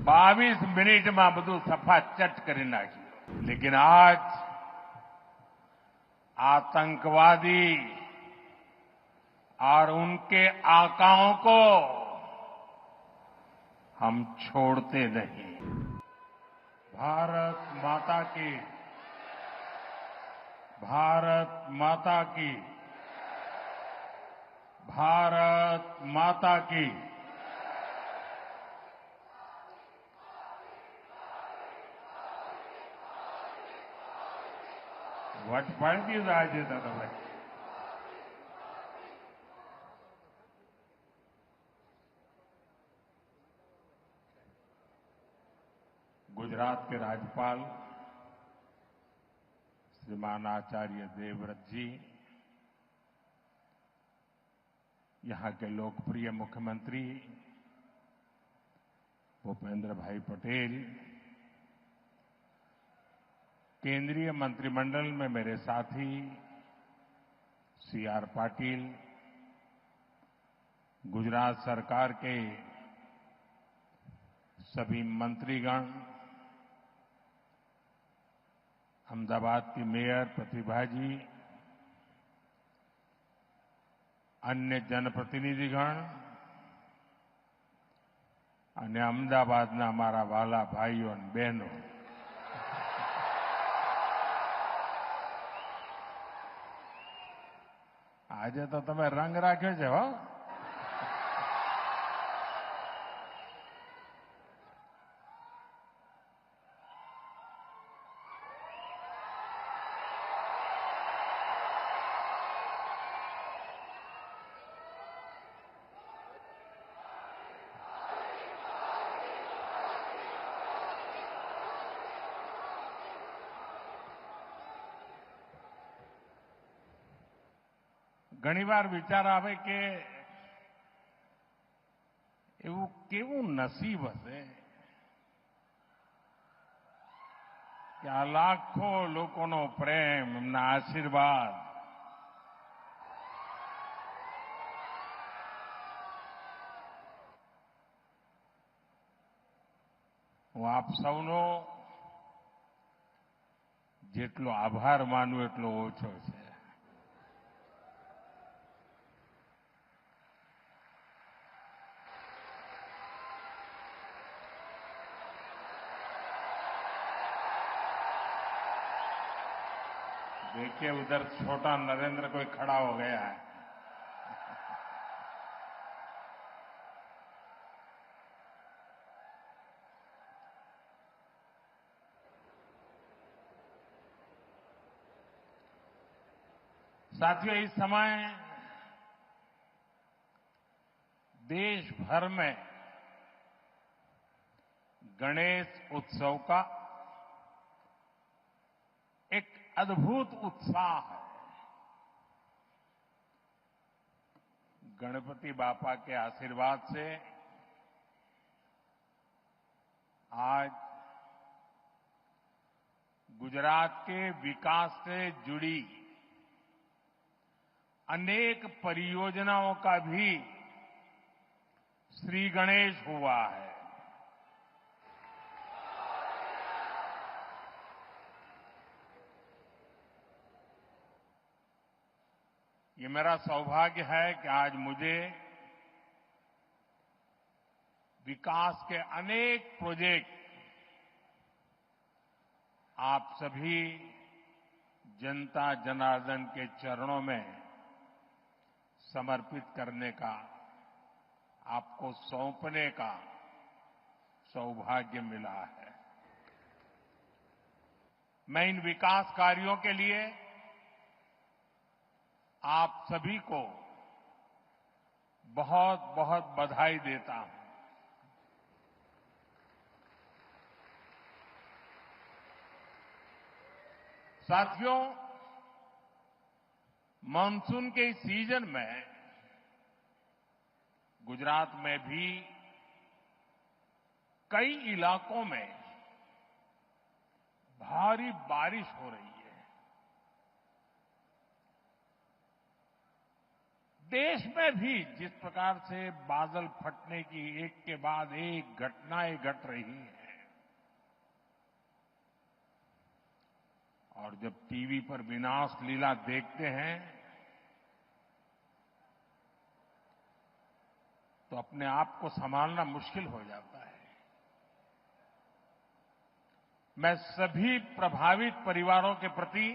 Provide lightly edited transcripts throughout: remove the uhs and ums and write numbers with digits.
22 મિનિટમાં બધું સફાચટ કરી નાખ્યું। लेकिन आज आतंकवादी और उनके आकाओं को हम छोड़ते नहीं। भारत माता की, भारत माता की, भारत माता की। વટપણથી રાજ્ય તમે गुजरात के राज्यपाल श्रीमान आचार्य देवव्रत जी, यहां के लोकप्रिय मुख्यमंत्री भूपेंद्र भाई पटेल, केंद्रीय मंत्रिमंडल में मेरे साथी सीआर पाटिल, गुजरात सरकार के सभी मंत्रीगण, अहमदाबाद की मेयर प्रतिभा जी, अन्य जनप्रतिनिधिगण અને અમદાવાદના અમારા વાલા ભાઈઓ અને બહેનો, આજે તો તમે રંગ રાખ્યો છે હો। ઘણીવાર વિચાર આવે કે એવું કેવું નસીબ હશે કે આ લાખો લોકોનો પ્રેમ, એમના આશીર્વાદ હું આપ સૌનો જેટલો આભાર માનું એટલો ઓછો છે। देखिए उधर छोटा नरेंद्र कोई खड़ा हो गया है। साथियों, इस समय देश भर में गणेश उत्सव का एक अद्भुत उत्साह है। गणपति बापा के आशीर्वाद से आज गुजरात के विकास से जुड़ी अनेक परियोजनाओं का भी श्री गणेश हुआ है। ये मेरा सौभाग्य है कि आज मुझे विकास के अनेक प्रोजेक्ट आप सभी जनता जनार्दन के चरणों में समर्पित करने का, आपको सौंपने का सौभाग्य मिला है। मैं इन विकास कार्यों के लिए आप सभी को बहुत बहुत बधाई देता हूं। साथियों, मानसून के इस सीजन में गुजरात में भी कई इलाकों में भारी बारिश हो रही है। देश में भी जिस प्रकार से बादल फटने की एक के बाद एक घटनाएं घट रही हैं और जब टीवी पर विनाश लीला देखते हैं तो अपने आप को संभालना मुश्किल हो जाता है। मैं सभी प्रभावित परिवारों के प्रति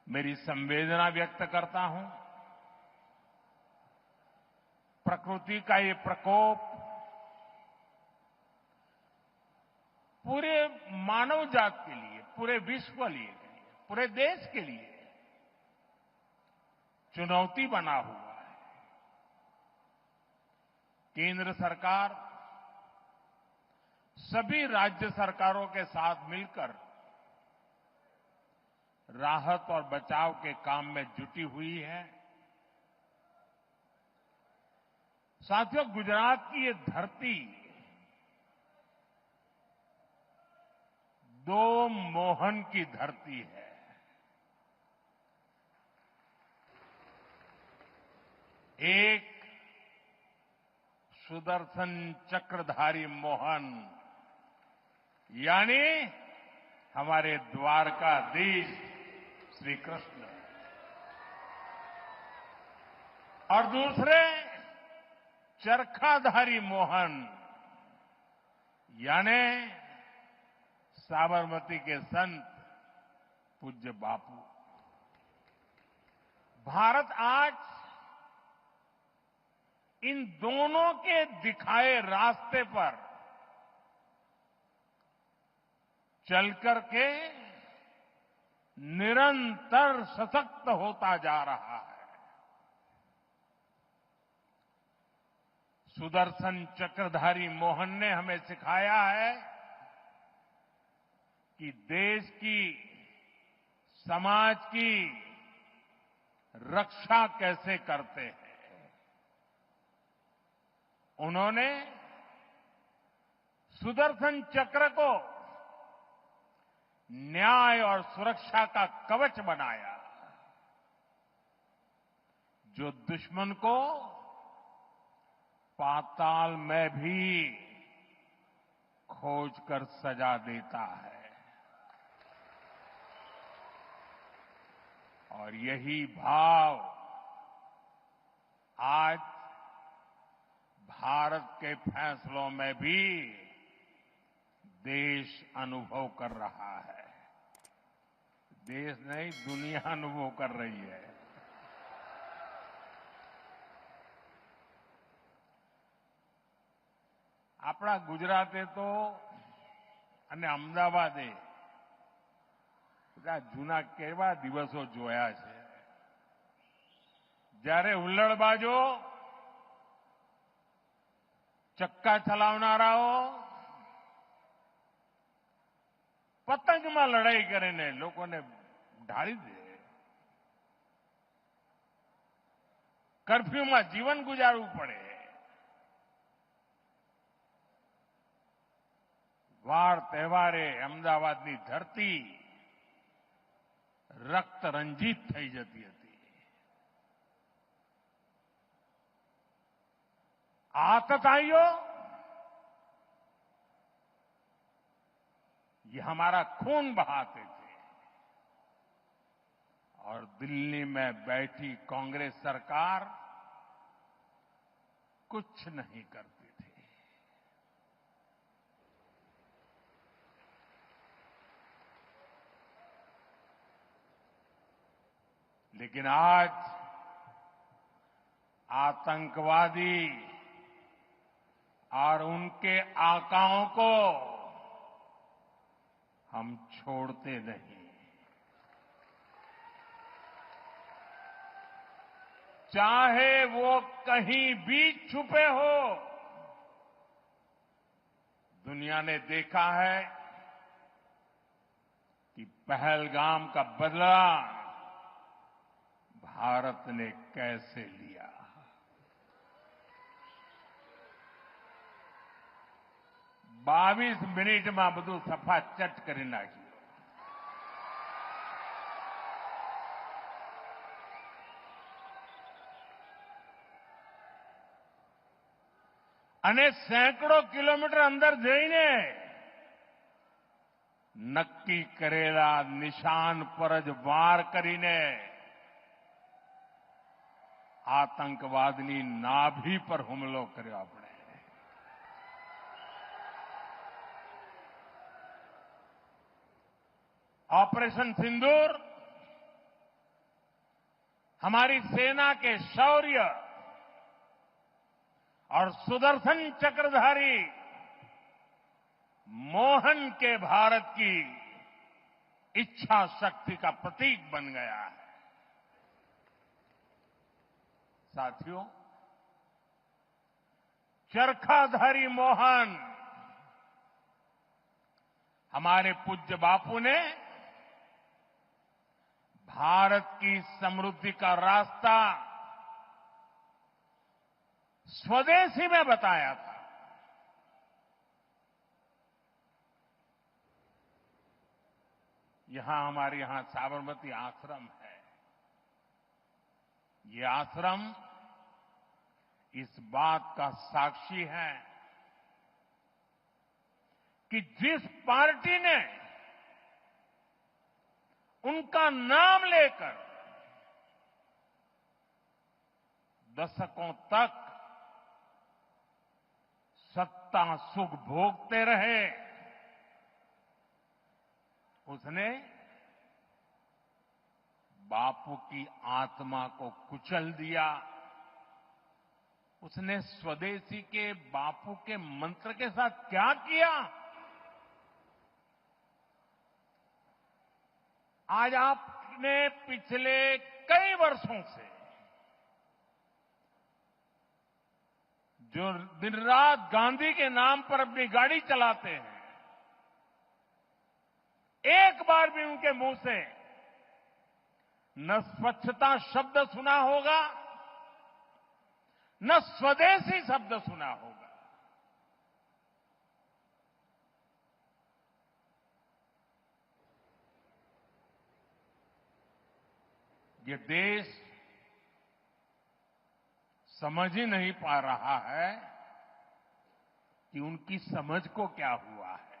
मेरी संवेदना व्यक्त करता हूं। प्रकृति का ये प्रकोप पूरे मानव जात के लिए, पूरे विश्व के लिए, पूरे देश के लिए चुनौती बना हुआ है। केंद्र सरकार सभी राज्य सरकारों के साथ मिलकर राहत और बचाव के काम में जुटी हुई है। साथियों, गुजरात की ये धरती दो मोहन की धरती है। एक सुदर्शन चक्रधारी मोहन यानी हमारे द्वारकाधीश श्री कृष्ण और दूसरे चरखाधारी मोहन यानी साबरमती के संत पूज्य बापू। भारत आज इन दोनों के दिखाए रास्ते पर चलकर के निरंतर सशक्त होता जा रहा है। सुदर्शन चक्रधारी मोहन ने हमें सिखाया है कि देश की, समाज की रक्षा कैसे करते हैं। उन्होंने सुदर्शन चक्र को न्याय और सुरक्षा का कवच बनाया, जो दुश्मन को पाताल में भी खोज कर सजा देता है। और यही भाव आज भारत के फैसलों में भी देश अनुभव कर रहा है। देश नहीं, दुनिया अनुभव कर रही है। આપણા ગુજરાતે તો અને અમદાવાદે બધા જૂના કેવા દિવસો જોયા છે, જ્યારે હુલ્લડબાજો, ચક્કા ચલાવનારાઓ પતંગમાં લડાઈ કરીને લોકોને ઢાળી દે, કર્ફ્યુમાં જીવન ગુજારવું પડે, વાર તહેવારે અમદાવાદની ધરતી રક્ત રંજીત થઈ જતી હતી। आतताइयों, ये हमारा खून बहाते थे और दिल्ली में बैठी कांग्रेस सरकार कुछ नहीं करती थी। लेकिन आज आतंकवादी और उनके आकाओं को हम छोड़ते नहीं। चाहे वो कहीं भी छुपे हो, दुनिया ने देखा है कि पहलगाम का बदला भारत ने कैसे लिया। 22 મિનિટમાં બધું સફાચટ કરી નાખ્યું। અને સેંકડો કિલોમીટર અંદર જઈને નક્કી કરેલા નિશાન પર જ વાર કરીને આતંકવાદની નાભી પર હુમલો કર્યો આપણે. ऑपरेशन सिंदूर हमारी सेना के शौर्य और सुदर्शन चक्रधारी मोहन के भारत की इच्छा शक्ति का प्रतीक बन गया है. साथियों, चरखाधारी मोहन हमारे पूज्य बापू ने भारत की समृद्धि का रास्ता स्वदेशी में बताया था. हमारे यहां साबरमती आश्रम है. ये आश्रम इस बात का साक्षी है कि जिस पार्टी ने उनका नाम लेकर दशकों तक सत्ता सुख भोगते रहे, उसने बापू की आत्मा को कुचल दिया. उसने स्वदेशी के बापू के मंत्र के साथ क्या किया? आज आपने पिछले कई वर्षों से जो दिन रात गांधी के नाम पर अपनी गाड़ी चलाते हैं, एक बार भी उनके मुंह से न स्वच्छता शब्द सुना होगा, न स्वदेशी शब्द सुना होगा. ये देश समझ ही नहीं पा रहा है कि उनकी समझ को क्या हुआ है.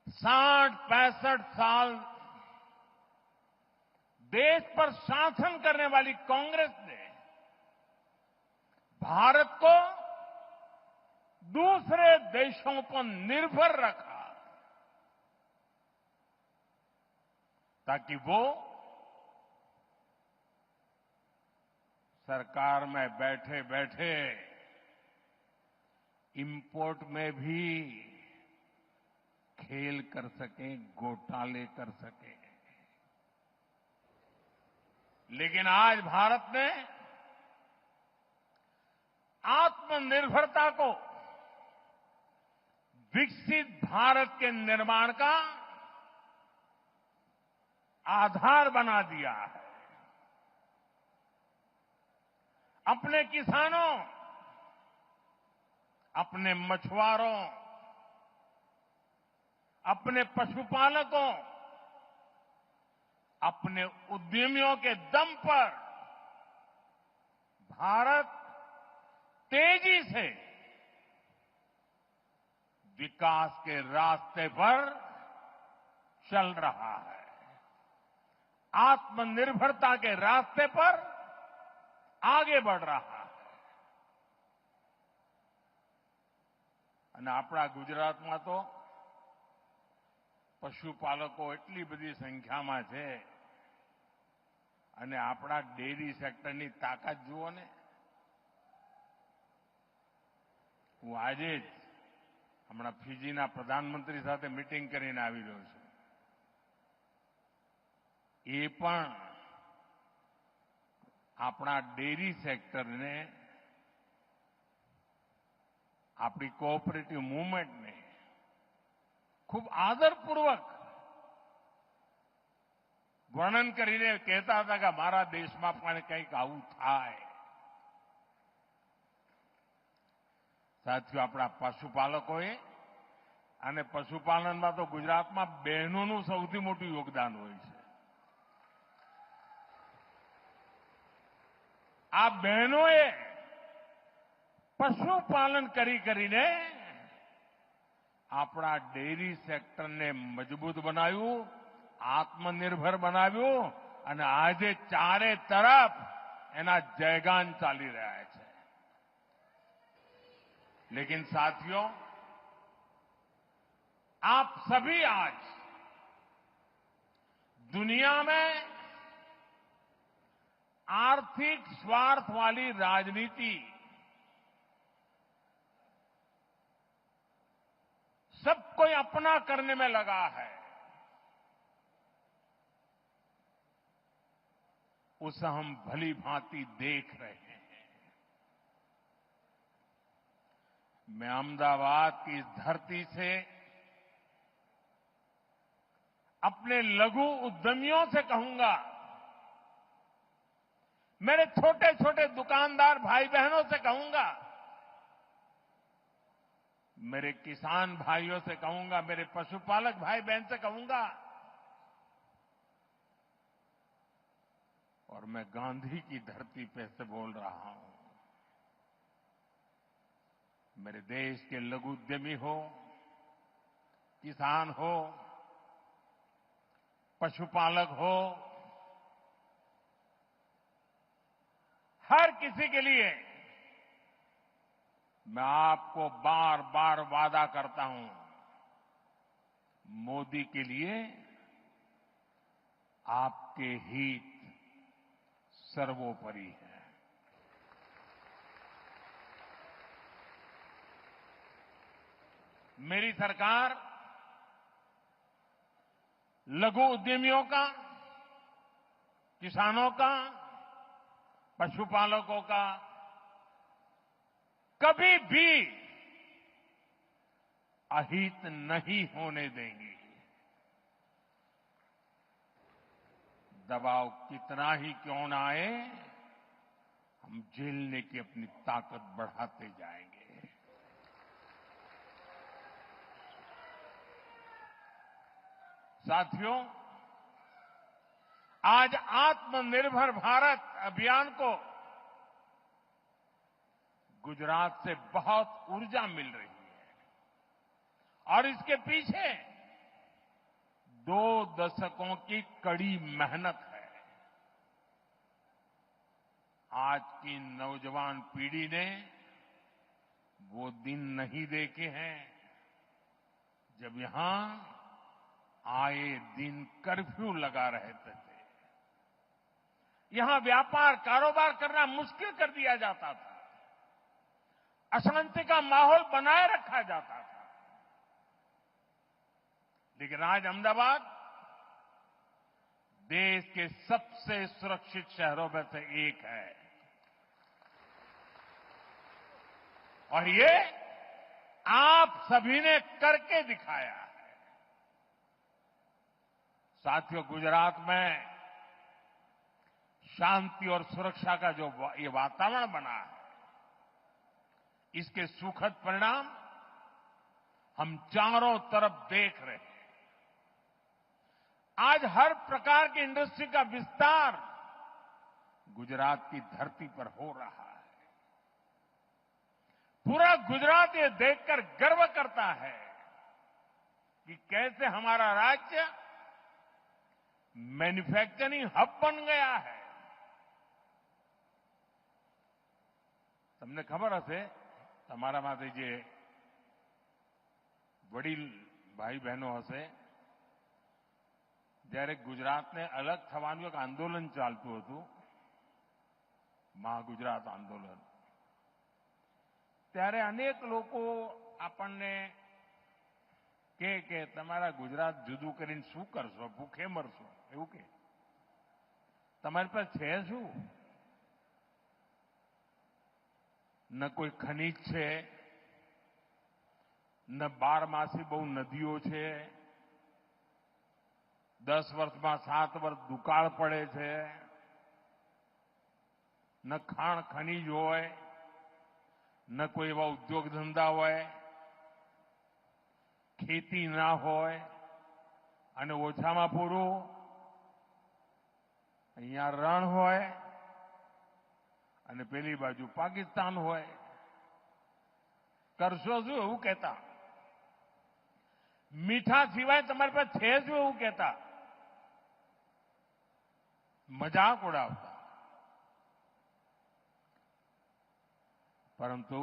साठ 65 साल देश पर शासन करने वाली कांग्रेस ने भारत को दूसरे देशों पर निर्भर रखा ताकि वो सरकार में बैठे बैठे इंपोर्ट में भी खेल कर सकें, घोटाले कर सकें. लेकिन आज भारत ने आत्मनिर्भरता को विकसित भारत के निर्माण का आधार बना दिया है. अपने किसानों, अपने मछुआरों, अपने पशुपालकों, अपने उद्यमियों के दम पर भारत तेजी से विकास के रास्ते पर चल रहा है. आत्मनिर्भरता के रास्ते पर आगे बढ़ रहा है. અને આપણા ગુજરાતમાં તો પશુપાલકો એટલી બધી સંખ્યામાં છે અને આપણા ડેરી સેક્ટરની તાકાત જુઓ ને. હું આજે જ હમણાં ફિજીના પ્રધાનમંત્રી સાથે મીટિંગ કરીને આવી રહ્યો છું. એ પણ આપણા ડેરી સેક્ટરને, આપણી કોઓપરેટિવ મૂવમેન્ટને ખૂબ આદરપૂર્વક વર્ણન કરીને કહેતા હતા કે મારા દેશમાં પણ કંઈક આવું થાય. સાથીઓ, આપણા પશુપાલકોએ અને પશુપાલનમાં તો ગુજરાતમાં બહેનોનું સૌથી મોટું યોગદાન હોય છે. આ બહેનોએ પશુપાલન કરીને આપણા ડેરી સેક્ટરને મજબૂત બનાવ્યું, આત્મનિર્ભર બનાવ્યું અને આજે ચારે તરફ એના જયગાન ચાલી રહ્યા છે। लेकिन साथियों, आप सभी आज दुनिया में आर्थिक स्वार्थ वाली राजनीति सब कोई अपना करने में लगा है। उसे हम भली भांति देख रहे हैं। मैं अहमदाबाद की इस धरती से अपने लघु उद्यमियों से कहूंगा, मेरे छोटे छोटे दुकानदार भाई बहनों से कहूंगा, मेरे किसान भाइयों से कहूंगा, मेरे पशुपालक भाई बहन से कहूंगा, और मैं गांधी की धरती पे से बोल रहा हूं, मेरे देश के लघु उद्यमी हो, किसान हो, पशुपालक हो, हर किसी के लिए मैं आपको बार बार वादा करता हूं, मोदी के लिए आपके हित सर्वोपरि है। मेरी सरकार लघु उद्यमियों का, किसानों का, पशुपालकों का कभी भी अहित नहीं होने देंगी। दबाव कितना ही क्यों न आए, हम झेलने की अपनी ताकत बढ़ाते जाएंगे। साथियों, आज आत्मनिर्भर भारत अभियान को गुजरात से बहुत ऊर्जा मिल रही है और इसके पीछे 2 दशकों की कड़ी मेहनत है। आज की नौजवान पीढ़ी ने वो दिन नहीं देखे हैं जब यहां आए दिन कर्फ्यू लगा रहते थे। यहां व्यापार कारोबार करना मुश्किल कर दिया जाता था, अशांति का माहौल बनाए रखा जाता था। लेकिन आज अहमदाबाद देश के सबसे सुरक्षित शहरों में से एक है और ये आप सभी ने करके दिखाया है। साथियों, गुजरात में शांति और सुरक्षा का जो ये वातावरण बना है, इसके सुखद परिणाम हम चारों तरफ देख रहे हैं। आज हर प्रकार की इंडस्ट्री का विस्तार गुजरात की धरती पर हो रहा है। पूरा गुजरात ये देखकर गर्व करता है कि कैसे हमारा राज्य मैन्युफैक्चरिंग हब बन गया है। તમને ખબર હશે, તમારામાંથી જે વડીલ ભાઈ બહેનો હશે, જ્યારે ગુજરાતને અલગ થવાનું એક આંદોલન ચાલતું હતું, મહાગુજરાત આંદોલન, ત્યારે અનેક લોકો આપણને કે તમારા ગુજરાત જુદું કરીને શું કરશો, ભૂખે મરશો, એવું કે તમારી પાસે છે શું? न कोई खनिज છે, न 12 બહુ નદીઓ છે, 10 વર્ષમાં 7 વર્ષ દુકાળ પડે છે, ન ખાણ ખનીજ હોય, ન કોઈ એવા ઉદ્યોગ ધંધા હોય, ખેતી ના હોય અને ઓછામાં પૂરું અહીંયા રણ હોય, અને પેલી બાજુ પાકિસ્તાન હોય. કરશો શું એવું કહેતા. મીઠા સિવાય તમારી પાસે છે શું એવું કહેતા. મજાક ઉડાવતા. પરંતુ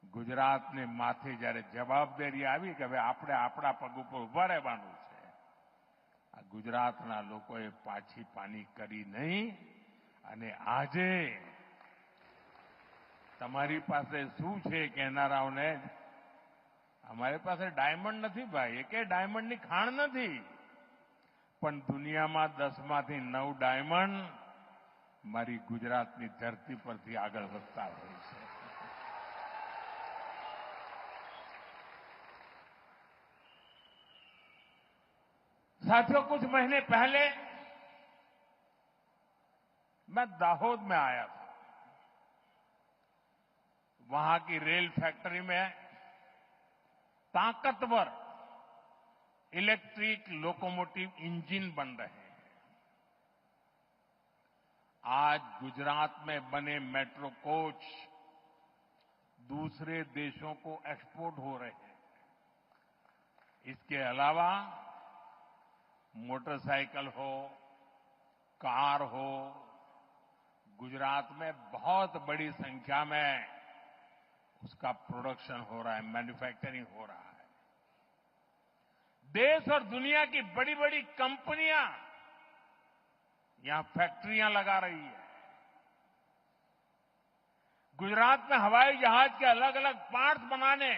ગુજરાતને માથે જ્યારે જવાબદારી આવી કે હવે આપણે આપણા પગ ઉપર ઉભા રહેવાનું છે, આ ગુજરાતના લોકોએ પાછી પાની કરી નહીં. અને આજે તમારી પાસે શું છે કહેનારાઓને, અમારી પાસે ડાયમંડ નથી ભાઈ, એકે ડાયમંડની ખાણ નથી, પણ દુનિયામાં 10માંથી 9 ડાયમંડ મારી ગુજરાતની ધરતી પરથી આગળ વધતા હોય છે. साथियों, कुछ महीने पहले मैं दाहोद में आया था. वहां की रेल फैक्ट्री में ताकतवर इलेक्ट्रिक लोकोमोटिव इंजन बन रहे हैं. आज गुजरात में बने मेट्रो कोच दूसरे देशों को एक्सपोर्ट हो रहे हैं. इसके अलावा मोटरसाइकिल हो, कार हो, गुजरात में बहुत बड़ी संख्या में उसका प्रोडक्शन हो रहा है, मैन्युफैक्चरिंग हो रहा है. देश और दुनिया की बड़ी बड़ी कंपनियां यहां फैक्ट्रियां लगा रही है. गुजरात में हवाई जहाज के अलग अलग पार्ट्स बनाने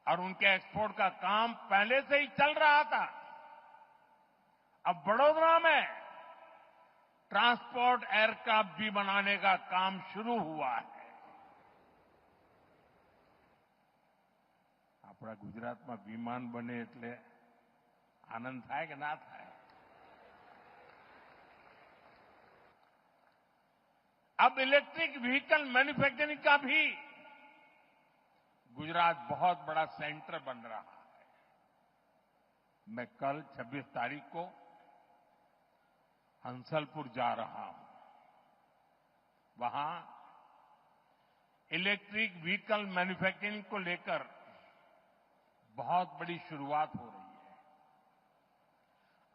और उनके एक्सपोर्ट का काम पहले से ही चल रहा था. अब बड़ोदरा में ट्रांसपोर्ट एयरक्राफ्ट भी बनाने का काम शुरू हुआ है. આપણા ગુજરાતમાં વિમાન બને એટલે આનંદ થાય કે ના થાય? अब इलेक्ट्रिक व्हीकल मैन्युफैक्चरिंग का भी गुजरात बहुत बड़ा सेंटर बन रहा है. मैं कल 26 तारीख को हंसलपुर जा रहा हूं. वहां इलेक्ट्रिक व्हीकल मैन्युफैक्चरिंग को लेकर बहुत बड़ी शुरुआत हो रही है.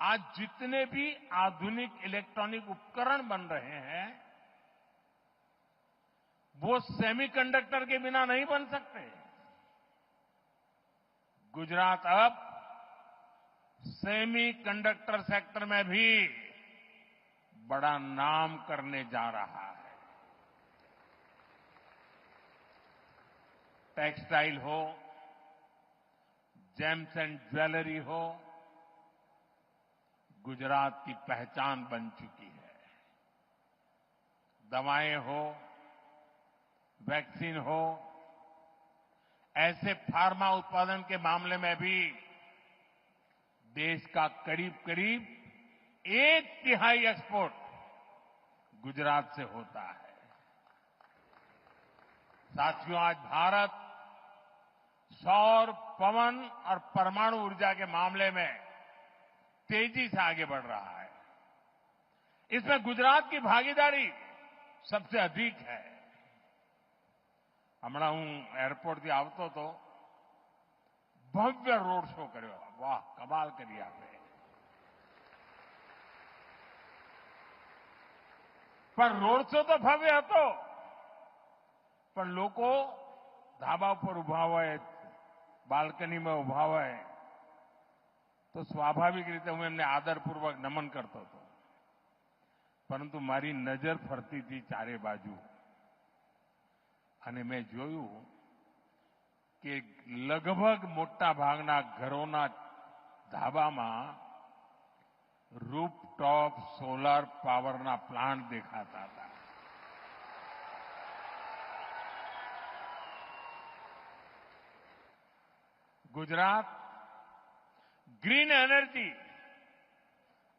आज जितने भी आधुनिक इलेक्ट्रॉनिक उपकरण बन रहे हैं वो सेमीकंडक्टर के बिना नहीं बन सकते. गुजरात अब सेमीकंडक्टर सेक्टर में भी बड़ा नाम करने जा रहा है. टेक्सटाइल हो, जेम्स एंड ज्वेलरी हो, गुजरात की पहचान बन चुकी है. दवाएं हो, वैक्सीन हो, ऐसे फार्मा उत्पादन के मामले में भी देश का करीब करीब 1/3 एक्सपोर्ट गुजरात से होता है. साथियों, आज भारत सौर, पवन और परमाणु ऊर्जा के मामले में तेजी से आगे बढ़ रहा है. इसमें गुजरात की भागीदारी सबसे अधिक है. હમણાં હું એરપોર્ટથી આવતો હતો, ભવ્ય રોડ શો કર્યો. વાહ, કમાલ કરી આપે. પણ રોડ શો તો ભવ્ય હતો, પણ લોકો ધાબા ઉપર ઉભા હોય, બાલ્કનીમાં ઉભા હોય તો સ્વાભાવિક રીતે હું એમને આદરપૂર્વક નમન કરતો હતો. પરંતુ મારી નજર ફરતી હતી ચારે બાજુ અને મેં જોયું કે લગભગ મોટા ભાગના ઘરોના ધાબામાં રૂફટોપ સોલાર પાવરના પ્લાન્ટ દેખાતા હતા. गुजरात ग्रीन एनर्जी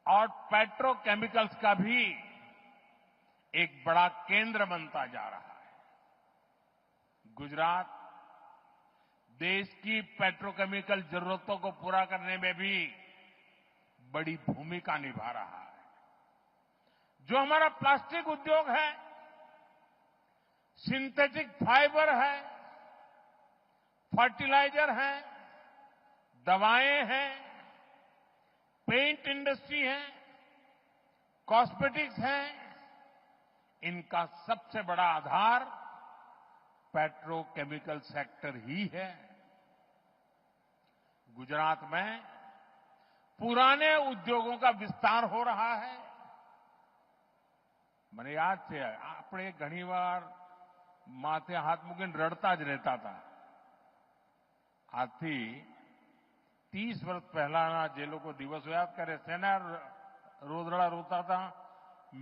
और पेट्रोकेमिकल्स का भी एक बड़ा केंद्र बनता जा रहा है. गुजरात देश की पेट्रोकेमिकल जरूरतों को पूरा करने में भी बड़ी भूमिका निभा रहा है. जो हमारा प्लास्टिक उद्योग है, सिंथेटिक फाइबर है, फर्टिलाइजर है, दवाएं हैं, पेंट इंडस्ट्री है, कॉस्मेटिक्स है, इनका सबसे बड़ा आधार पेट्रोकेमिकल सेक्टर ही है। गुजरात में पुराने उद्योगों का विस्तार हो रहा है। મને યાદ છે આપણે ઘણીવાર માથે હાથ મૂકીને રડતા જ રહેતા હતા. આજથી 30 વર્ષ પહેલાના જે લોકો દિવસો યાદ કરે શેના રોદડા રોતા હતા?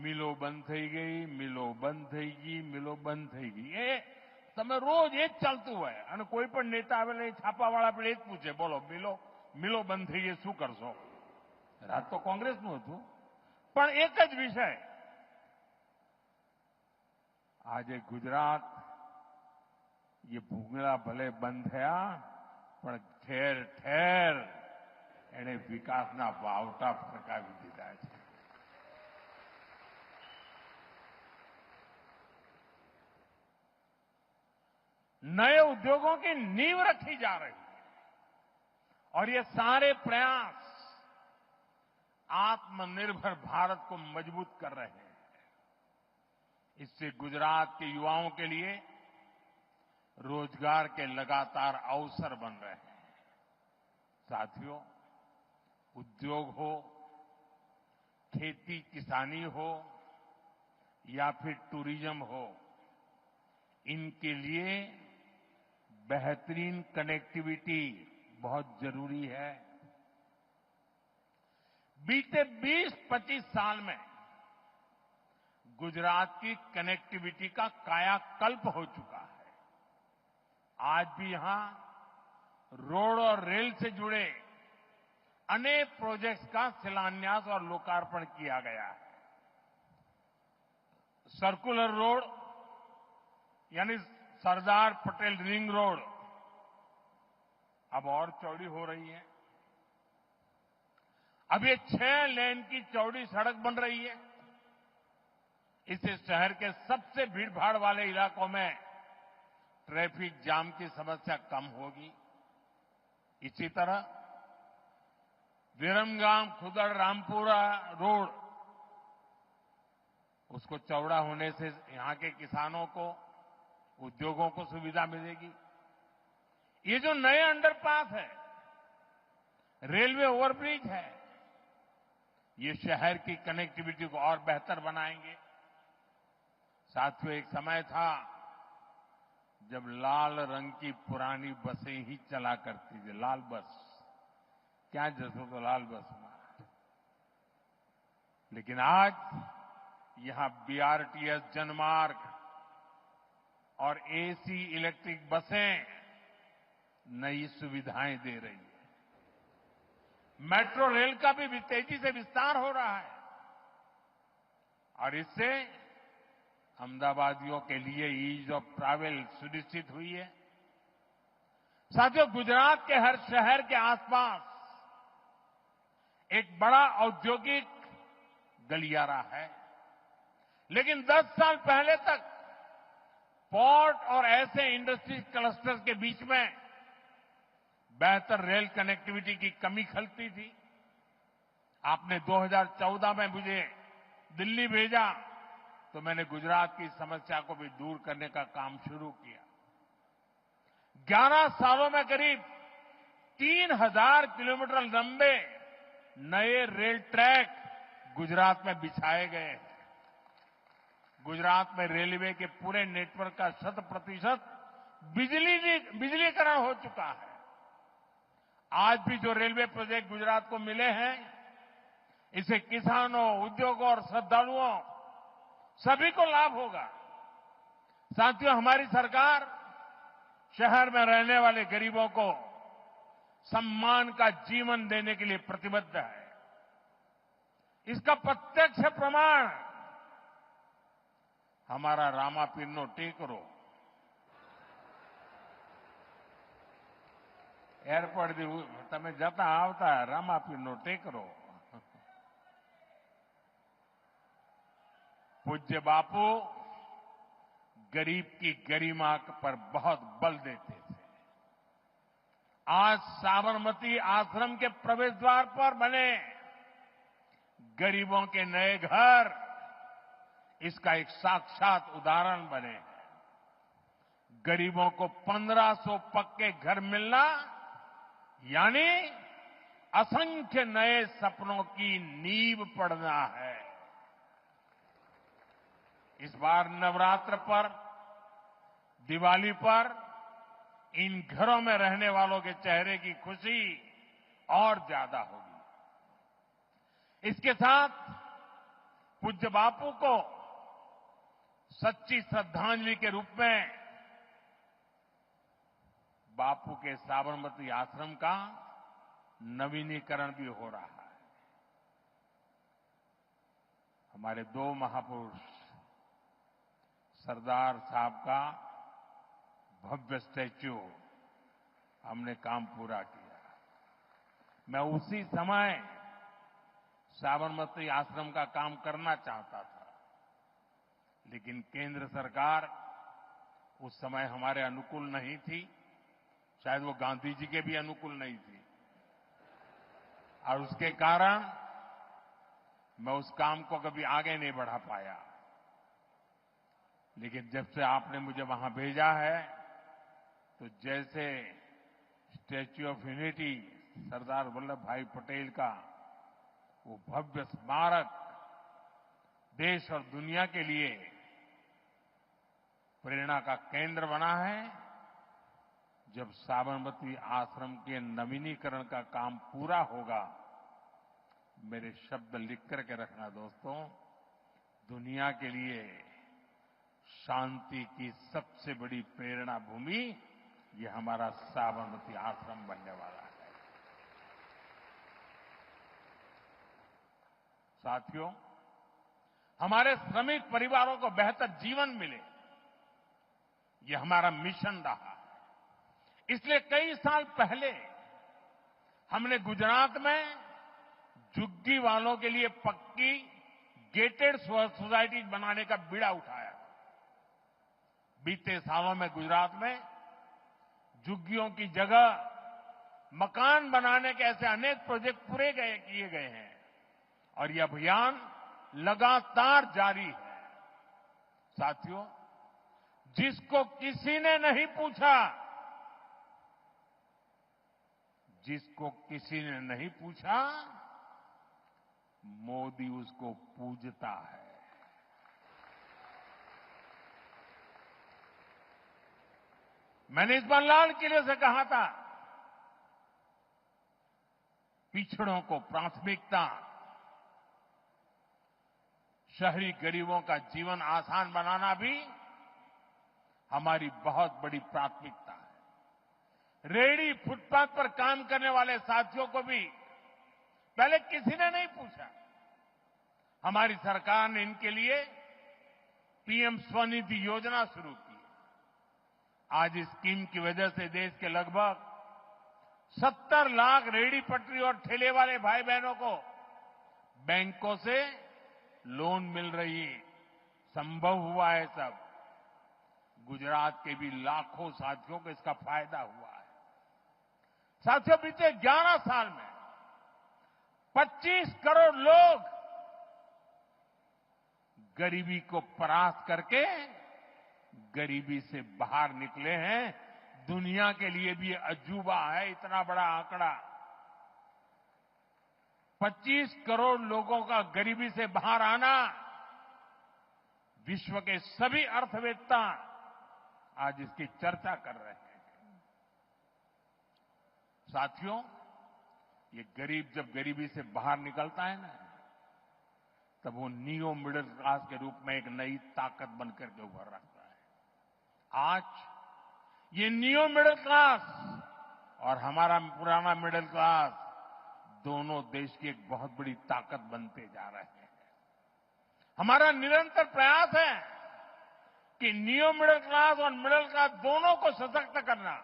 મિલો બંધ થઈ ગઈ, મિલો બંધ થઈ ગઈ, મિલો બંધ થઈ ગઈ. એ તમે રોજ એ જ ચાલતું હોય અને કોઈ પણ નેતા આવેલા છાપાવાળા આપણે એ જ પૂછે, બોલો મિલો બંધ થઈ ગઈ, શું કરશો? રાત તો કોંગ્રેસનું હતું, પણ એક જ વિષય. આજે ગુજરાત ये ભૂંગળા ભલે બંધ થયા, પણ ઠેર ઠેર એણે વિકાસના વાવટા ફરકાવી દીધા છે. नए उद्योगों की नींव रखी जा रही है और ये सारे प्रयास आत्मनिर्भर भारत को मजबूत कर रहे हैं. इससे गुजरात के युवाओं के लिए रोजगार के लगातार अवसर बन रहे हैं. साथियों, उद्योग हो, खेती किसानी हो या फिर टूरिज्म हो, इनके लिए बेहतरीन कनेक्टिविटी बहुत जरूरी है. बीते 20-25 साल में गुजरात की कनेक्टिविटी का कायाकल्प हो चुका है. आज भी यहां रोड और रेल से जुड़े अनेक प्रोजेक्ट्स का शिलान्यास और लोकार्पण किया गया है. सर्कुलर रोड यानी सरदार पटेल रिंग रोड अब और चौड़ी हो रही है. अब ये 6 लेन की चौड़ी सड़क बन रही है. इससे शहर के सबसे भीड़भाड़ वाले इलाकों में ट्रैफिक जाम की समस्या कम होगी. इसी तरह विरमगाम खुदड़ रामपुरा रोड, उसको चौड़ा होने से यहां के किसानों को, उद्योगों को सुविधा मिलेगी. ये जो नए अंडरपास है, रेलवे ओवरब्रिज है, ये शहर की कनेक्टिविटी को और बेहतर बनाएंगे. साथियों, एक समय था जब लाल रंग की पुरानी बसें ही चला करती थी. लाल बस, क्या जसो तो लाल बस में. लेकिन आज यहां बीआरटीएस जनमार्ग और एसी इलेक्ट्रिक बसें नई सुविधाएं दे रही है. मेट्रो रेल का भी तेजी से विस्तार हो रहा है और इससे अहमदाबादियों के लिए ईज ऑफ ट्रैवल सुनिश्चित हुई है. साथियों, गुजरात के हर शहर के आसपास एक बड़ा औद्योगिक गलियारा है. लेकिन 10 साल पहले तक पोर्ट और ऐसे इंडस्ट्री क्लस्टर्स के बीच में बेहतर रेल कनेक्टिविटी की कमी खलती थी. आपने 2014 में मुझे दिल्ली भेजा तो मैंने गुजरात की समस्या को भी दूर करने का काम शुरू किया. 11 सालों में करीब 3000 किलोमीटर लंबे नए रेल ट्रैक गुजरात में बिछाए गए हैं. गुजरात में रेलवे के पूरे नेटवर्क का 100% बिजलीकरण हो चुका है. आज भी जो रेलवे प्रोजेक्ट गुजरात को मिले हैं, इससे किसानों, उद्योगों और श्रद्धालुओं सभी को लाभ होगा. साथियों, हमारी सरकार शहर में रहने वाले गरीबों को सम्मान का जीवन देने के लिए प्रतिबद्ध है. इसका प्रत्यक्ष प्रमाण हमारा रामापीरनो टेकरो एयरपोर्ट તમે જતા આવતા રામાપીરનો ટેકરો. पूज्य बापू गरीब की गरिमा पर बहुत बल देते थे। आज साबरमती आश्रम के प्रवेश द्वार पर बने गरीबों के नए घर इसका एक साक्षात उदाहरण बने हैं। गरीबों को 1500 पक्के घर मिलना यानी असंख्य नए सपनों की नींव पड़ना है। इस बार नवरात्र पर, दिवाली पर इन घरों में रहने वालों के चेहरे की खुशी और ज्यादा होगी। इसके साथ पूज्य बापू को सच्ची श्रद्धांजलि के रूप में बापू के साबरमती आश्रम का नवीनीकरण भी हो रहा है। हमारे दो महापुरुष सरदार साहब का भव्य स्टैच्यू हमने काम पूरा किया। मैं उसी समय साबरमती आश्रम का काम करना चाहता था, लेकिन केंद्र सरकार उस समय हमारे अनुकूल नहीं थी। शायद वो गांधी जी के भी अनुकूल नहीं थी और उसके कारण मैं उस काम को कभी आगे नहीं बढ़ा पाया। लेकिन जब से आपने मुझे वहां भेजा है, तो जैसे statue of unity Sardar Vallabh भाई पटेल का वो भव्य स्मारक देश और दुनिया के लिए प्रेरणा का केंद्र बना है, जब साबरमती आश्रम के नवीनीकरण का काम पूरा होगा, मेरे शब्द लिख करके रखना दोस्तों, दुनिया के लिए शांति की सबसे बड़ी प्रेरणा भूमि ये हमारा साबरमती आश्रम बनने वाला है। साथियों, हमारे श्रमिक परिवारों को बेहतर जीवन मिले, ये हमारा मिशन रहा है। इसलिए कई साल पहले हमने गुजरात में झुग्गी वालों के लिए पक्की गेटेड सोसाइटी बनाने का बीड़ा उठाया। बीते सालों में गुजरात में झुग्गियों की जगह मकान बनाने के ऐसे अनेक प्रोजेक्ट किए गए हैं और ये अभियान लगातार जारी है। साथियों, जिसको किसी ने नहीं पूछा, मोदी उसको पूजता है। मैंने इस बार लाल किले से कहा था, पिछड़ों को प्राथमिकता, शहरी गरीबों का जीवन आसान बनाना भी हमारी बहुत बड़ी प्राथमिकता है। रेहड़ी फुटपाथ पर काम करने वाले साथियों को भी पहले किसी ने नहीं पूछा। हमारी सरकार ने इनके लिए पीएम स्वनिधि योजना शुरू की। आज इस स्कीम की वजह से देश के लगभग 70 लाख रेहड़ी पटरी और ठेले वाले भाई बहनों को बैंकों से लोन मिल रही है। संभव हुआ है सब। गुजरात के भी लाखों साथियों को इसका फायदा हुआ है। साथियों, बीते 11 साल में 25 करोड़ लोग गरीबी को परास्त करके गरीबी से बाहर निकले हैं। दुनिया के लिए भी अजूबा है इतना बड़ा आंकड़ा। 25 करोड़ लोगों का गरीबी से बाहर आना, विश्व के सभी अर्थवेत्ता आज इसकी चर्चा कर रहे हैं। साथियों, ये गरीब जब गरीबी से बाहर निकलता है ना, तब वो नियो मिडिल क्लास के रूप में एक नई ताकत बनकर के उभर रहा है। आज ये नियो मिडिल क्लास और हमारा पुराना मिडिल क्लास दोनों देश की एक बहुत बड़ी ताकत बनते जा रहे हैं। हमारा निरंतर प्रयास है कि नियो मिडिल क्लास और मिडिल क्लास दोनों को सशक्त करना।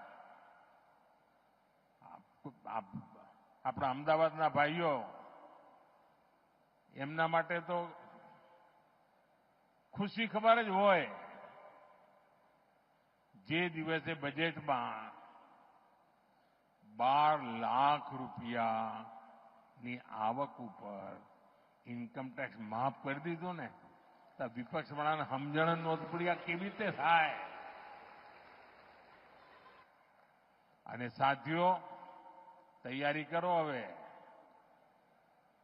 આપણા અમદાવાદના ભાઈઓ, એમના માટે તો ખુશી ખબર જ હોય જે દિવસે બજેટમાં 12 લાખ રૂપિયાની આવક ઉપર ઇન્કમ ટેક્સ માફ કરી દીધો ને તો વિપક્ષવાળાને સમજણ નહોતી પડી આ કેવી રીતે થાય. અને સાથીઓ તૈયારી કરો હવે.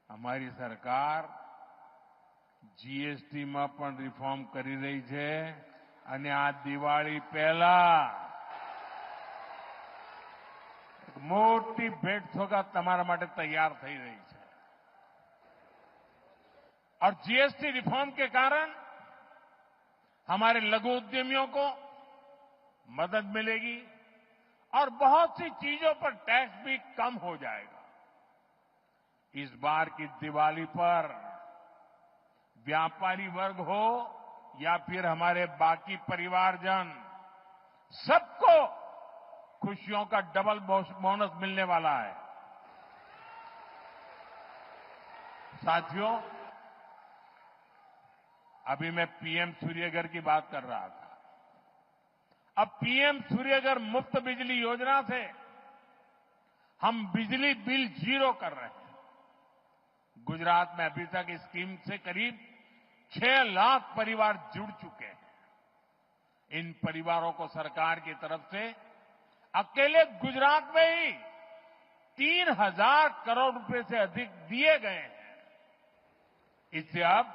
અમારી સરકાર જીએસટીમાં પણ રિફોર્મ કરી રહી છે અને આ દિવાળી પહેલા એક મોટી भेंट સોગાત તમારા માટે તૈયાર થઈ રહી છે. और जीएसटी रिफॉर्म के कारण हमारे लघु उद्यमियों को मदद मिलेगी और बहुत सी चीजों पर टैक्स भी कम हो जाएगा. इस बार की दिवाली पर व्यापारी वर्ग हो या फिर हमारे बाकी परिवारजन, सबको खुशियों का डबल बोनस मिलने वाला है. साथियों, अभी मैं पीएम सूर्यघर की बात कर रहा था. अब पीएम सूर्यघर मुफ्त बिजली योजना से हम बिजली बिल जीरो कर रहे हैं. गुजरात में अभी तक इस स्कीम से करीब 6 लाख परिवार जुड़ चुके हैं. इन परिवारों को सरकार की तरफ से अकेले गुजरात में ही 3,000 करोड़ रुपए से अधिक दिए गए हैं. इससे अब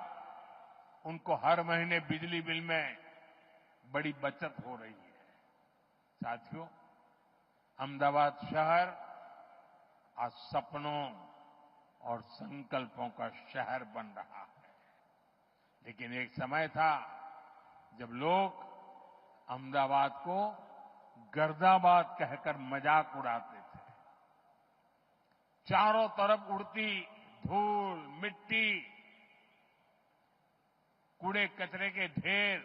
उनको हर महीने बिजली बिल में बड़ी बचत हो रही है. साथियों, अहमदाबाद शहर आज सपनों और संकल्पों का शहर बन रहा है. लेकिन एक समय था जब लोग अहमदाबाद को गर्दाबाद कहकर मजाक उड़ाते थे. चारों तरफ उड़ती धूल, मिट्टी, कूड़े कचरे के ढेर,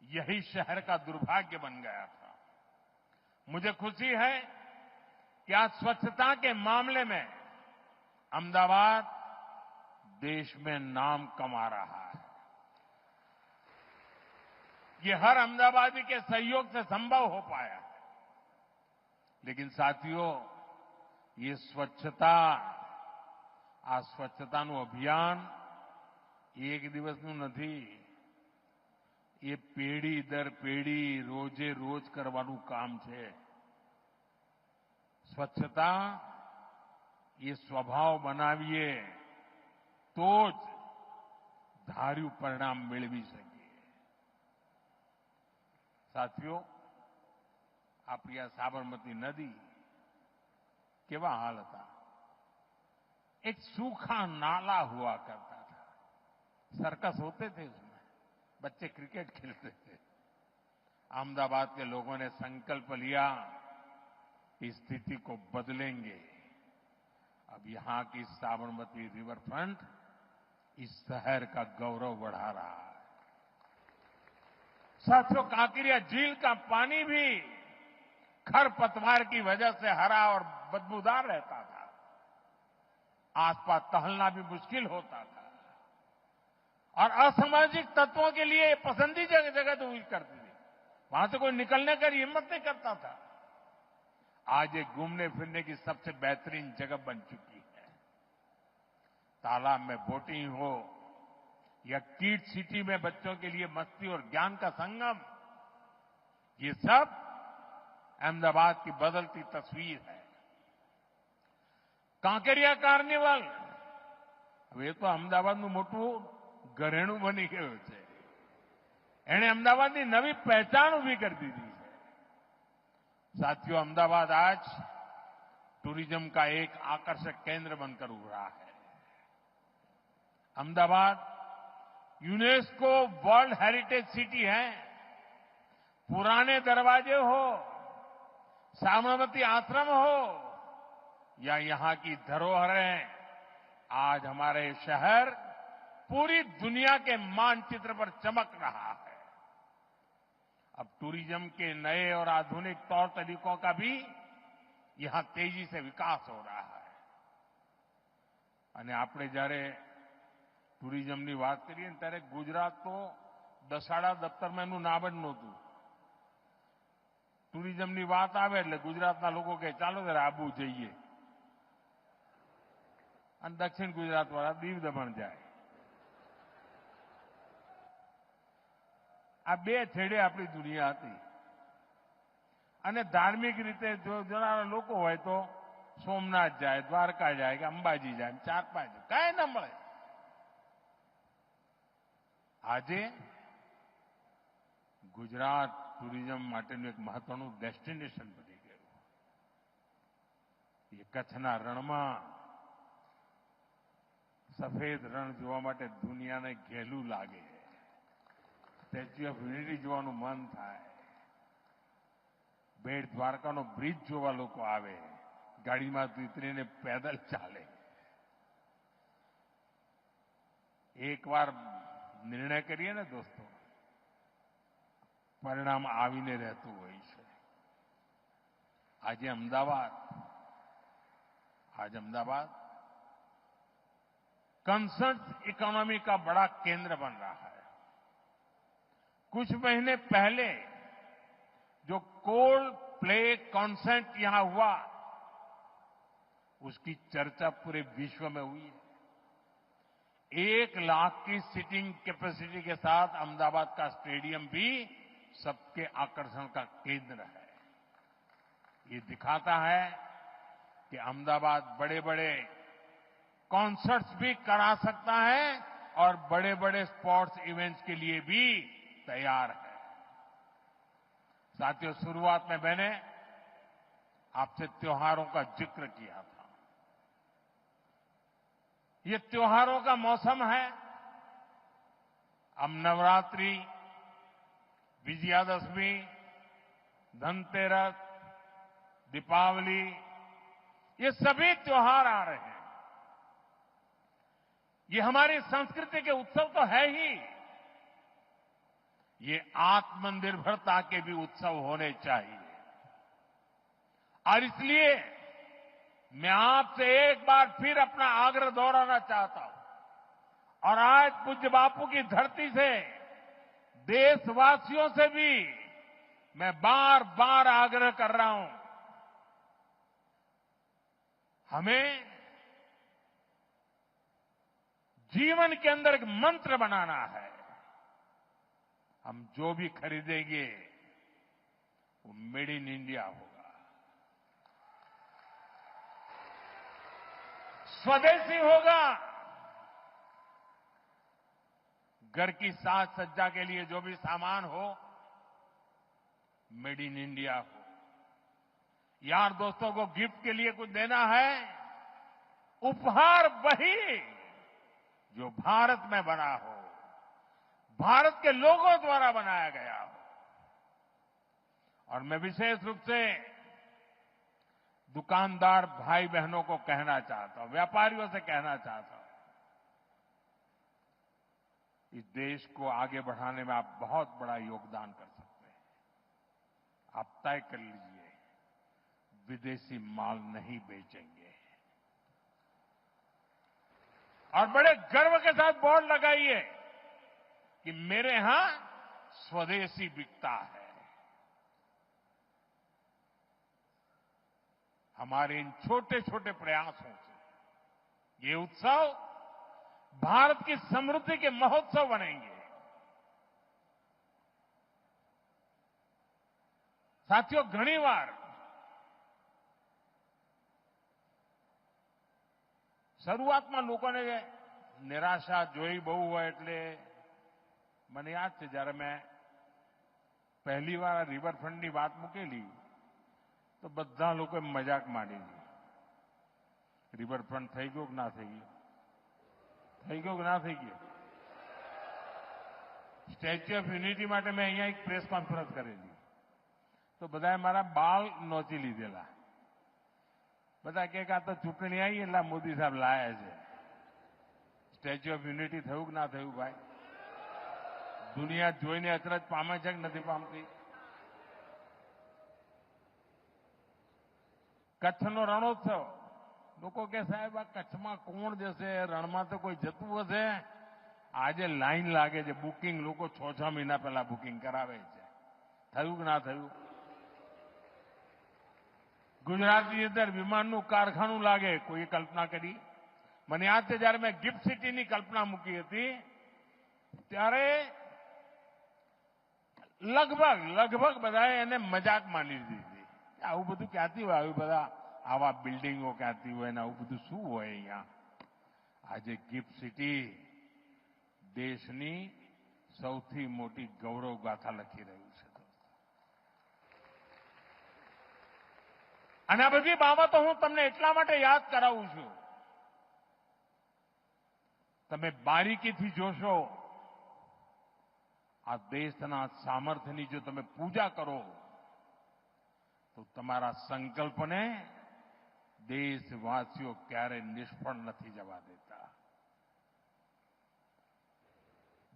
यही शहर का दुर्भाग्य बन गया था. मुझे खुशी है कि आज स्वच्छता के मामले में अहमदाबाद देश में नाम कमा रहा है. ये हर अहमदाबादी के सहयोग से संभव हो पाया है. लेकिन साथियों, ये स्वच्छताનું અભિયાન એક દિવસનું નથી. એ પેઢી દર પેઢી રોજે રોજ કરવાનું કામ છે. સ્વચ્છતા એ સ્વભાવ બનાવીએ તો જ ધાર્યું પરિણામ મેળવી શકીએ. સાથીઓ, આપણી આ સાબરમતી નદી કેવા હાલ હતા. एक सूखा नाला हुआ करता था. सर्कस होते थे उसमें, बच्चे क्रिकेट खेलते थे. अहमदाबाद के लोगों ने संकल्प लिया कि स्थिति को बदलेंगे. अब यहां की साबरमती रिवर फ्रंट इस शहर का गौरव बढ़ा रहा है. साथियों, कांकरिया झील का पानी भी खरपतवार की वजह से हरा और बदबूदार रहता था. आसपास टहलना भी मुश्किल होता था और असामाजिक तत्वों के लिए पसंदीदा जगह हुई करती थी. वहां से कोई निकलने की हिम्मत नहीं करता था. आज ये घूमने फिरने की सबसे बेहतरीन जगह बन चुकी है. तालाब में बोटिंग हो या किड सिटी में बच्चों के लिए मस्ती और ज्ञान का संगम, ये सब अहमदाबाद की बदलती तस्वीर है. કાંકરિયા કાર્નિવલ હવે તો અમદાવાદનું મોટું ઘરેણું બની ગયું છે. એણે અમદાવાદની નવી પહેચાન ઊભી કરી દીધી છે. साथियों, अहमदाबाद आज टूरिज्म का एक आकर्षक केंद्र बनकर उभरा है. Ahmedabad UNESCO world heritage city है. पुराने दरवाजे हो, साबरमती आश्रम हो या यहां की धरोहरें, आज हमारे शहर पूरी दुनिया के मानचित्र पर चमक रहा है. अब टूरिज्म के नए और आधुनिक तौर तरीकों का भी यहां तेजी से विकास हो रहा है. અને આપણે જ્યારે ટુરિઝમની વાત કરીએ ને ત્યારે ગુજરાત તો દસાડા દફતરમાં એનું નામ જ નહોતું. ટુરિઝમની વાત આવે એટલે ગુજરાતના લોકો કહે ચાલો જરા આબુ જઈએ, અને દક્ષિણ ગુજરાતવાળા દીવ દમણ જાય. આ બે છેડે આપણી દુનિયા હતી. અને ધાર્મિક રીતે જો જણારા લોકો હોય તો સોમનાથ જાય, દ્વારકા જાય કે અંબાજી જાય, 4-5 કાંઈ ન મળે. આજે ગુજરાત ટુરિઝમ માટેનું એક મહત્વનું ડેસ્ટિનેશન બની ગયું. એ કચ્છના રણમાં સફેદ રણ જોવા માટે દુનિયાને ઘેલું લાગે. સ્ટેચ્યુ ઓફ યુનિટી જોવાનું મન થાય. બેટ દ્વારકાનો બ્રિજ જોવા લોકો આવે, ગાડીમાં ઉતરીને પેદલ ચાલે. એકવાર નિર્ણય કરીએ ને દોસ્તો, પરિણામ આવીને રહેતું હોય છે. આજે अहमदाबाद कंसर्ट इकोनॉमी का बड़ा केंद्र बन रहा है. कुछ महीने पहले जो कोल्ड प्ले कॉन्सर्ट यहां हुआ, उसकी चर्चा पूरे विश्व में हुई है. 1 लाख की सीटिंग कैपेसिटी के साथ अहमदाबाद का स्टेडियम भी सबके आकर्षण का केंद्र है. ये दिखाता है कि अहमदाबाद बड़े बड़े कॉन्सर्ट्स भी करा सकता है और बड़े बड़े स्पोर्ट्स इवेंट्स के लिए भी तैयार है. साथियों, शुरुआत में मैंने आपसे त्योहारों का जिक्र किया था. ये त्योहारों का मौसम है. अब नवरात्रि, विजयादशमी, धनतेरस, दीपावली, ये सभी त्योहार आ रहे हैं. ये हमारी संस्कृति के उत्सव तो है ही, ये आत्मनिर्भरता के भी उत्सव होने चाहिए. और इसलिए मैं आपसे एक बार फिर अपना आग्रह दोहराना चाहता हूं और आज पूज्य बापू की धरती से देशवासियों से भी मैं बार बार आग्रह कर रहा हूं. हमें जीवन के अंदर एक मंत्र बनाना है. हम जो भी खरीदेंगे वो मेड इन इंडिया होगा, स्वदेशी होगा. घर की साज सज्जा के लिए जो भी सामान हो, मेड इन इंडिया हो. यार दोस्तों को गिफ्ट के लिए कुछ देना है, उपहार वही जो भारत में बना हो, भारत के लोगों द्वारा बनाया गया हो. और मैं विशेष रूप से दुकानदार भाई बहनों को कहना चाहता हूं, व्यापारियों से कहना चाहता हूं, इस देश को आगे बढ़ाने में आप बहुत बड़ा योगदान कर सकते हैं. आप तय कर लीजिए, विदेशी माल नहीं बेचेंगे. और बड़े गर्व के साथ बोर्ड लगाइए कि मेरे यहां स्वदेशी बिकता है. हमारे इन छोटे छोटे प्रयासों से ये उत्सव भारत की समृद्धि के महोत्सव बनेंगे. साथियों, घनी बार શરૂઆતમાં લોકોને નિરાશા જોઈ બહુ હોય. એટલે મને યાદ છે જ્યારે મેં પહેલી વાર રિવરફ્રન્ટની વાત મૂકેલી તો બધા લોકોએ મજાક માંડેલી. રિવરફ્રન્ટ થઈ ગયો કે ના થઈ ગયો? થઈ ગયો કે ના થઈ ગયો? સ્ટેચ્યુ ઓફ યુનિટી માટે મેં અહીંયા એક પ્રેસ કોન્ફરન્સ કરેલી તો બધાએ મારા બાલ નોચી લીધેલા. બધા કે આ તો ચૂંટણી આવી એટલે મોદી સાહેબ લાયા છે. સ્ટેચ્યુ ઓફ યુનિટી થયું કે ના થયું ભાઈ? દુનિયા જોઈને અચરજ પામે છે કે નથી પામતી? કચ્છનો રણોત્સવ, લોકો કે સાહેબ આ કચ્છમાં કોણ જશે? રણમાં તો કોઈ જતું હશે? આજે લાઈન લાગે છે બુકિંગ, લોકો 6-6 મહિના પહેલા બુકિંગ કરાવે છે. થયું કે ના થયું? ગુજરાતની અંદર વિમાનનું કારખાનું લાગે, કોઈએ કલ્પના કરી? મને યાદ છે જયારે મેં ગિફ્ટ સિટીની કલ્પના મૂકી હતી ત્યારે લગભગ બધાએ એને મજાક માની લીધી. આવું બધું ક્યાંથી હોય? આવી બધા આવા બિલ્ડિંગો ક્યાંથી હોય ને આવું બધું શું હોય અહીંયા? આજે ગિફ્ટ સિટી દેશની સૌથી મોટી ગૌરવ ગાથા લખી રહ્યું છે. અને આ બધી બાબતો હું તમને એટલા માટે યાદ કરાવું છું, તમે બારીકીથી જોશો, આ દેશના સામર્થ્યની જો તમે પૂજા કરો તો તમારા સંકલ્પને દેશવાસીઓ ક્યારે નિષ્ફળ નથી જવા દેતા.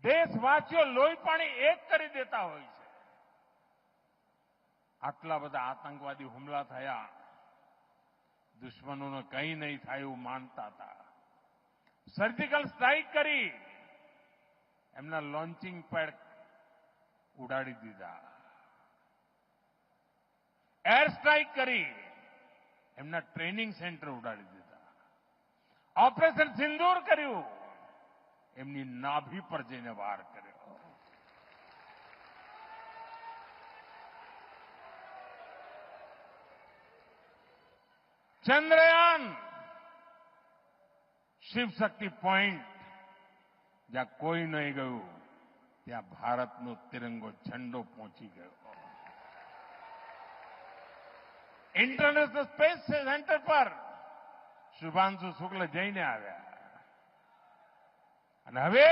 દેશવાસીઓ લોહી પાણી એક કરી દેતા હોય છે. આટલા બધા આતંકવાદી હુમલા થયા, દુશ્મનોને કંઈ નહીં થાય એવું માનતા હતા. સર્જિકલ સ્ટ્રાઇક કરી એમના લોન્ચિંગ પેડ ઉડાડી દીધા. એર સ્ટ્રાઇક કરી એમના ટ્રેનિંગ સેન્ટર ઉડાડી દીધા. ઓપરેશન સિંદૂર કર્યું, એમની નાભી પર જઈને વાર કર્યો. ચંદ્રયાન, શિવશક્તિ પોઈન્ટ, જ્યાં કોઈ નહીં ગયું ત્યાં ભારતનો તિરંગો ઝંડો પહોંચી ગયો. ઇન્ટરનેશનલ સ્પેસ સેન્ટર પર શુભાંશુ શુક્લ જઈને આવ્યા અને હવે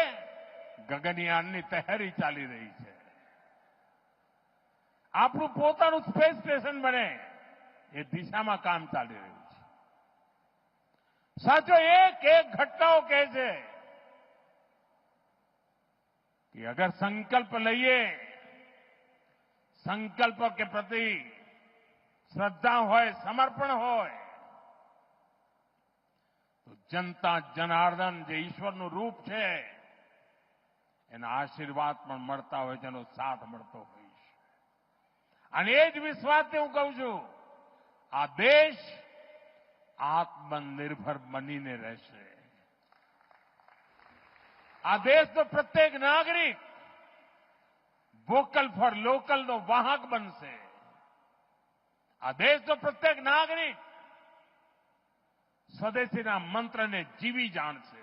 ગગનયાનની તૈયારી ચાલી રહી છે. આપણું પોતાનું સ્પેસ સ્ટેશન બને એ દિશામાં કામ ચાલી રહ્યું છે. साथियों, एक घटनाओं કહે છે कि अगर संकल्प लइए, संकल्प के प्रति श्रद्धा होय, समर्पण होय, तो जनता जनार्दन જે ઈશ્વરનું રૂપ છે એના આશીર્વાદ પણ મળતા હોય છે, એનો સાથ મળતો હોય છે. અને એ જ વિશ્વાસથી હું કહું છું, આ દેશ આત્મનિર્ભર બનીને રહેશે. આ દેશનો પ્રત્યેક નાગરિક વોકલ ફોર લોકલનો વાહક બનશે. આ દેશનો પ્રત્યેક નાગરિક સ્વદેશીના મંત્રને જીવી જાણશે.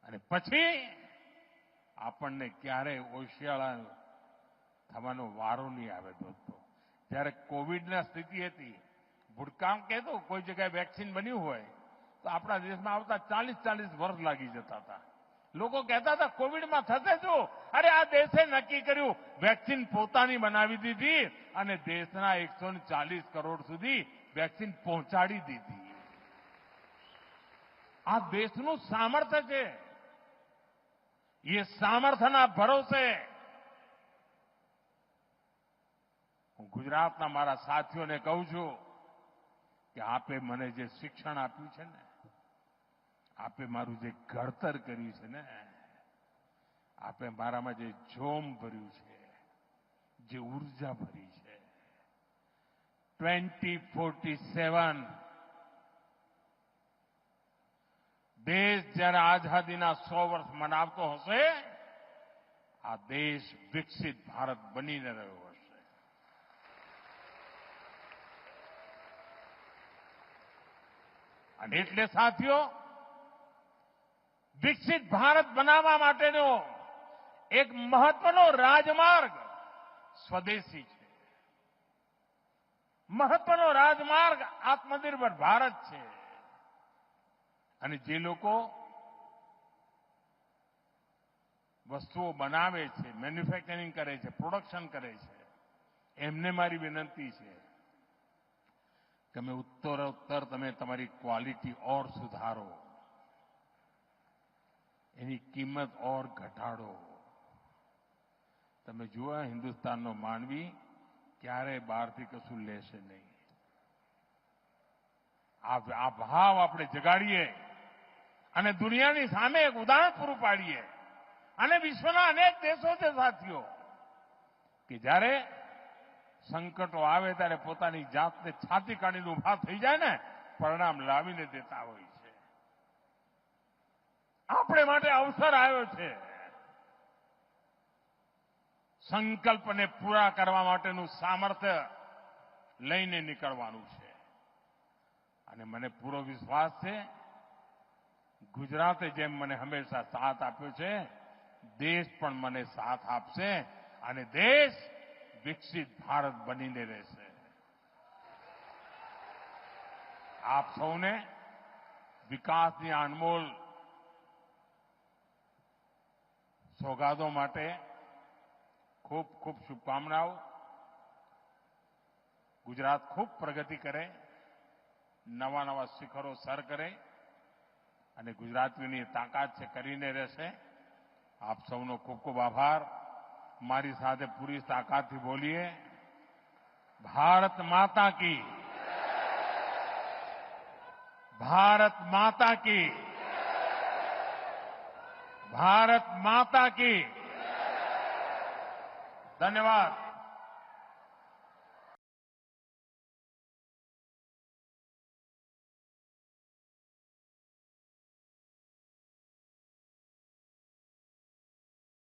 અને પછી આપણને ક્યારેય ઓશિયાળા થવાનો વારો નહીં આવે. દોસ્તો, જ્યારે કોવિડની સ્થિતિ હતી, ભૂતકાળ કહેતો કોઈ જગ્યાએ વેક્સિન બન્યું હોય તો આપણા દેશમાં આવતા 40-40 વર્ષ લાગી જતા હતા. લોકો કહેતા હતા કોવિડમાં થશે શું? અરે આ દેશે નક્કી કર્યું, વેક્સિન પોતાની બનાવી દીધી અને દેશના 140 કરોડ સુધી વેક્સિન પહોંચાડી દીધી. આ દેશનું સામર્થ્ય છે. એ સામર્થ્યના ભરોસે હું ગુજરાતના મારા સાથીઓને કહું છું કે આપે મને જે શિક્ષણ આપ્યું છે ને, આપે મારું જે ઘડતર કર્યું છે ને, આપે મારામાં જે જોમ ભર્યું છે, જે ઉર્જા ભરી છે, 2047 દેશ જ્યારે આઝાદીના 100 વર્ષ મનાવતો હશે, આ દેશ વિકસિત ભારત બનીને રહ્યો હશે. અને એટલે સાથીઓ, વિકસિત ભારત બનાવવા માટેનો એક મહત્વનો રાજમાર્ગ સ્વદેશી છે. મહત્વનો રાજમાર્ગ આત્મનિર્ભર ભારત છે. અને જે લોકો વસ્તુઓ બનાવે છે, મેન્યુફેક્ચરિંગ કરે છે, પ્રોડક્શન કરે છે, એમને મારી વિનંતી છે કે તમે ઉત્તરોત્તર તમે તમારી ક્વોલિટી ઓર સુધારો, એની કિંમત ઓર ઘટાડો. તમે જુઓ, હિન્દુસ્તાનનો માનવી ક્યારેય બહારથી કશું લેશે નહીં. આ ભાવ આપણે જગાડીએ, અને દુનિયાની સામે એક ઉદાહરણ પૂરું પાડીએ. અને વિશ્વના અનેક દેશો છે સાથીઓ કે જ્યારે સંકટો આવે ત્યારે પોતાની જાતને છાતી કાઢીને ઉભા થઈ જાય ને પરિણામ લાવીને દેતા હોય છે. આપણે માટે અવસર આવ્યો છે. સંકલ્પને પૂરા કરવા માટેનું સામર્થ્ય લઈને નીકળવાનું છે. અને મને પૂરો વિશ્વાસ છે ગુજરાતે જેમ મને હંમેશા સાથ આપ્યો છે દેશ પણ મને સાથ આપશે અને દેશ વિકસિત ભારત બનીને રહેશે. આપ સૌને વિકાસની અનમોલ સોગાદો માટે ખૂબ ખૂબ શુભકામનાઓ. ગુજરાત ખૂબ પ્રગતિ કરે, નવા નવા શિખરો સર કરે અને ગુજરાતીઓની તાકાત છે કરીને રહેશે. આપ સૌનો ખૂબ ખૂબ આભાર. મારી સાથે પૂરી તાકાતથી બોલીએ, ભારત માતા કી, ભારત માતા કી, ભારત માતા કી. धन्यवाद.